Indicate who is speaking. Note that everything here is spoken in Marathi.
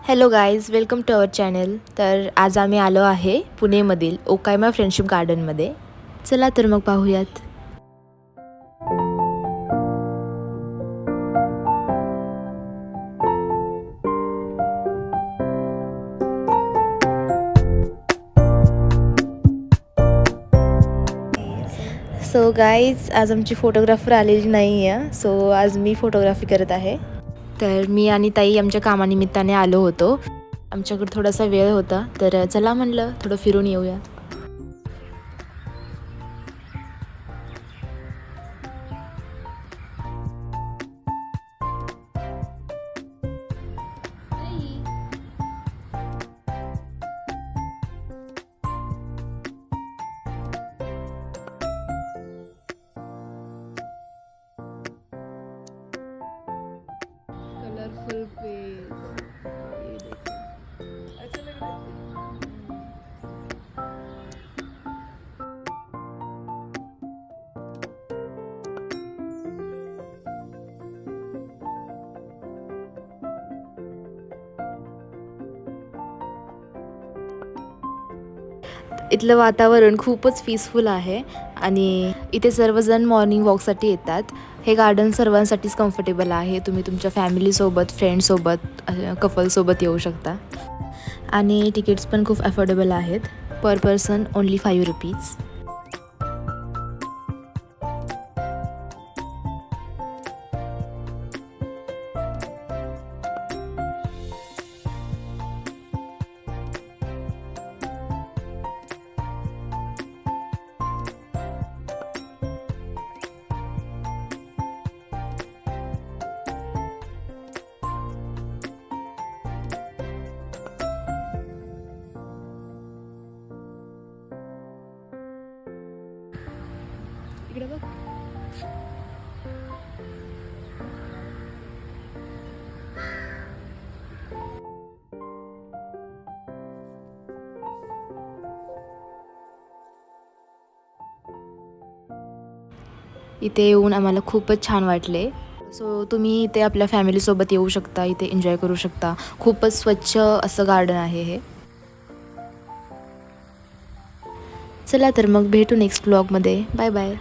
Speaker 1: Hello guys, welcome to our channel. तर आज आम्ही आलो आहे पुणेमधील ओकायमा फ्रेंडशिप गार्डनमध्ये. चला तर मग पाहूयात. सो गाईज, आज आमची फोटोग्राफर आलेली नाही आहे, सो आज मी फोटोग्राफी करत आहे. तर मी आणि ताई आमच्या कामानिमित्ताने आलो होतो. आमच्याकडे थोडासा वेळ होता, तर चला म्हणलं थोडं फिरून येऊया.
Speaker 2: कलरफुल पेज, ये देखो अच्छा लग रहा है।
Speaker 1: इथलं वातावरण खूपच पीसफुल आहे आणि इथे सर्वजण मॉर्निंग वॉकसाठी येतात. हे गार्डन सर्वांसाठीच कम्फर्टेबल आहे. तुम्ही तुमच्या फॅमिलीसोबत, फ्रेंड्ससोबत, कपलसोबत येऊ शकता. आणि तिकीट्स पण खूप अफोर्डेबल आहेत. पर पर्सन ओन्ली 5 रुपीज.
Speaker 2: इकडे बघ.
Speaker 1: इथे येऊन आम्हाला खूपच छान वाटले. सो तुम्ही इथे आपल्या फॅमिलीसोबत येऊ शकता, इथे एन्जॉय करू शकता. खूपच स्वच्छ असं गार्डन आहे हे. चला तर मग भेटू नेक्स्ट ब्लॉगमध्ये. Bye bye.